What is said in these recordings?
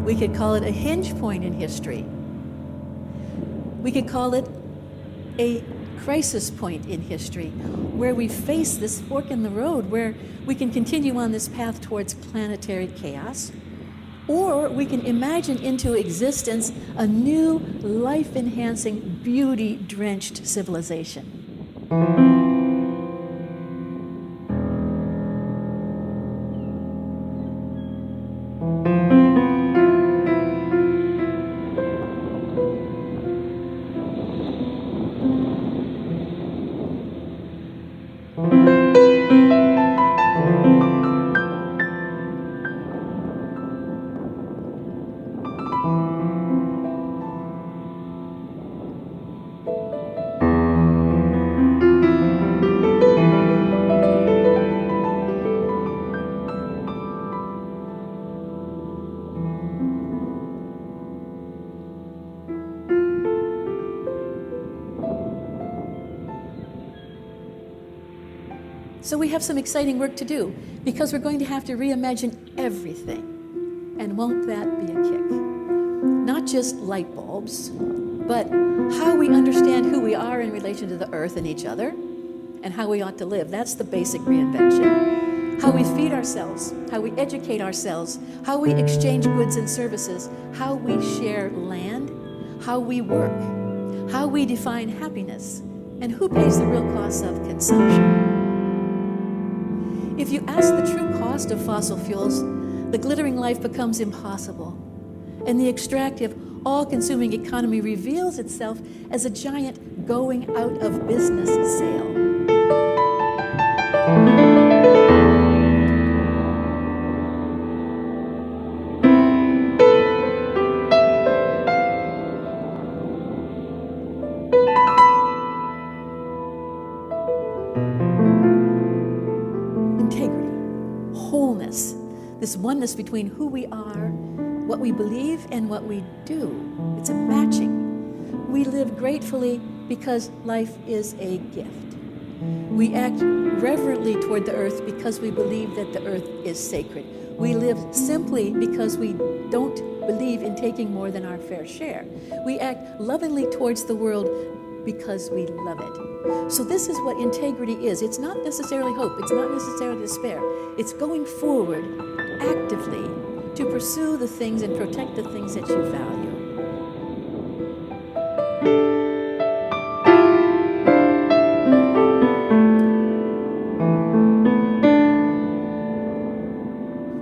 We could call it a hinge point in history. We could call it a crisis point in history, where we face this fork in the road, where we can continue on this path towards planetary chaos, or we can imagine into existence a new, life-enhancing, beauty-drenched civilization. So we have some exciting work to do, because we're going to have to reimagine everything. And won't that be a kick? Not just light bulbs, but how we understand who we are in relation to the earth and each other, and how we ought to live. That's the basic reinvention. How we feed ourselves, how we educate ourselves, how we exchange goods and services, how we share land, how we work, how we define happiness, and who pays the real costs of consumption. If you ask the true cost of fossil fuels, the glittering life becomes impossible, and the extractive, all-consuming economy reveals itself as a giant going out of business sale. Wholeness, this oneness between who we are, what we believe, and what we do. It's a matching. We live gratefully because life is a gift. We act reverently toward the earth because we believe that the earth is sacred. We live simply because we don't believe in taking more than our fair share. We act lovingly towards the world because we love it. So this is what integrity is. It's not necessarily hope. It's not necessarily despair. It's going forward actively to pursue the things and protect the things that you value.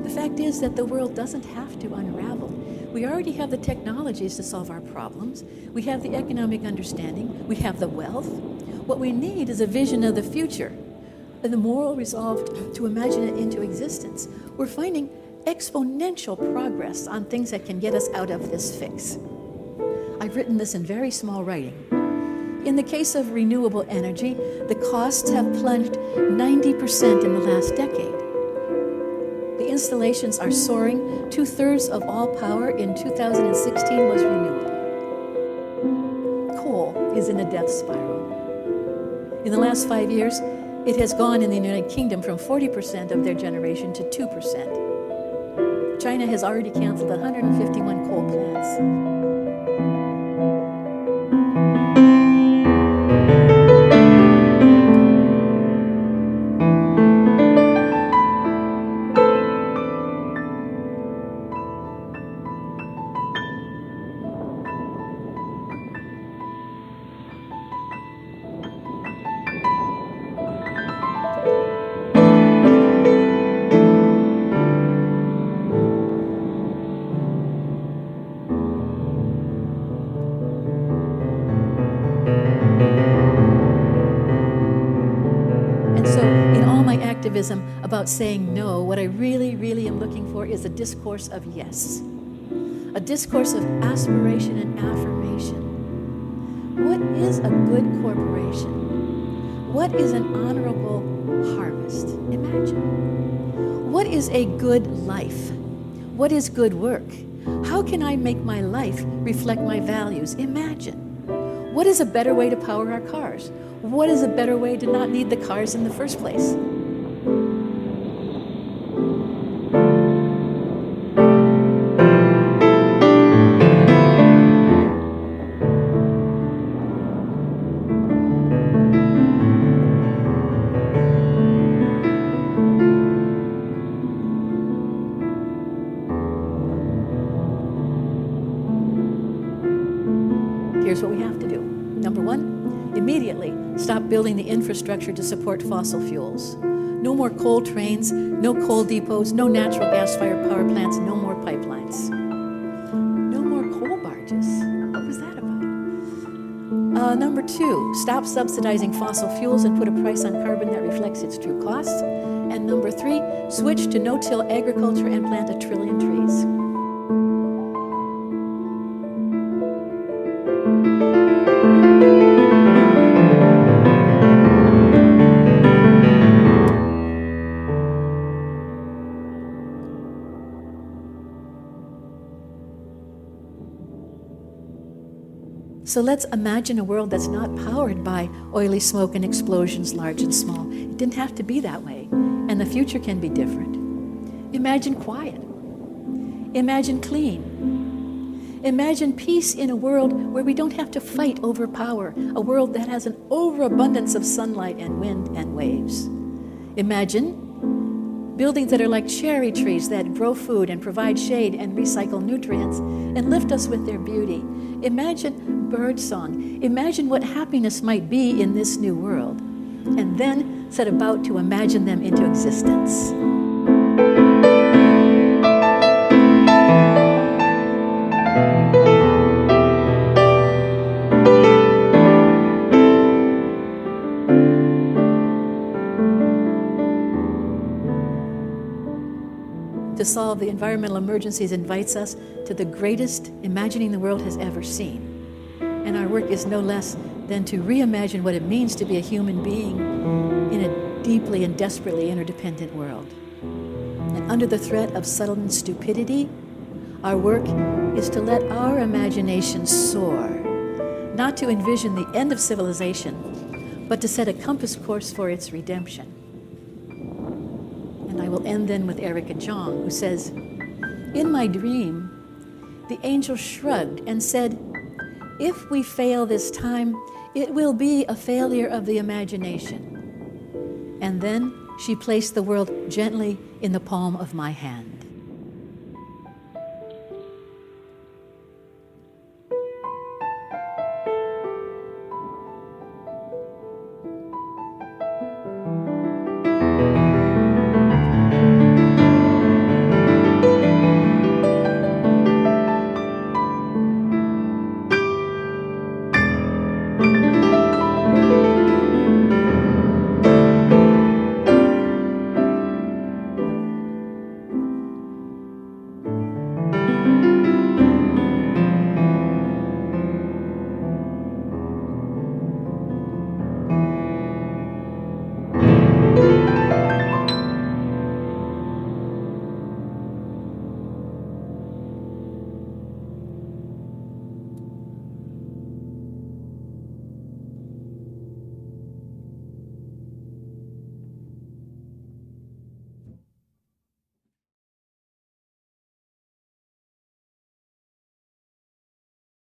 The fact is that the world doesn't have to unravel. We already have the technologies to solve our problems. We have the economic understanding. We have the wealth. What we need is a vision of the future and the moral resolve to imagine it into existence. We're finding exponential progress on things that can get us out of this fix. I've written this in very small writing. In the case of renewable energy, the costs have plunged 90% in the last decade. The installations are soaring. 2/3 of all power in 2016 was renewable. Coal is in a death spiral. In the last 5 years, it has gone in the United Kingdom from 40% of their generation to 2%. China has already canceled 151 coal plants. About saying no, what I really am looking for is a discourse of yes. A discourse of aspiration and affirmation. What is a good corporation? What is an honorable harvest? Imagine. What is a good life? What is good work? How can I make my life reflect my values? Imagine. What is a better way to power our cars? What is a better way to not need the cars in the first place? building the infrastructure to support fossil fuels. No more coal trains, no coal depots, no natural gas-fired power plants, no more pipelines. No more coal barges. What was that about? Number 2, stop subsidizing fossil fuels and put a price on carbon that reflects its true costs. And number 3, switch to no-till agriculture and plant 1 trillion trees. So let's imagine a world that's not powered by oily smoke and explosions large and small. It didn't have to be that way, and the future can be different. Imagine quiet. Imagine clean. Imagine peace in a world where we don't have to fight over power, a world that has an overabundance of sunlight and wind and waves. Imagine buildings that are like cherry trees that grow food and provide shade and recycle nutrients and lift us with their beauty. Imagine birdsong. Imagine what happiness might be in this new world, and then set about to imagine them into existence. To solve the environmental emergencies invites us to the greatest imagining the world has ever seen. And our work is no less than to reimagine what it means to be a human being in a deeply and desperately interdependent world. And under the threat of sudden stupidity, our work is to let our imagination soar, not to envision the end of civilization, but to set a compass course for its redemption. And I will end then with Erica Jong, who says, "In my dream, the angel shrugged and said, 'If we fail this time, it will be a failure of the imagination.' And then she placed the world gently in the palm of my hand."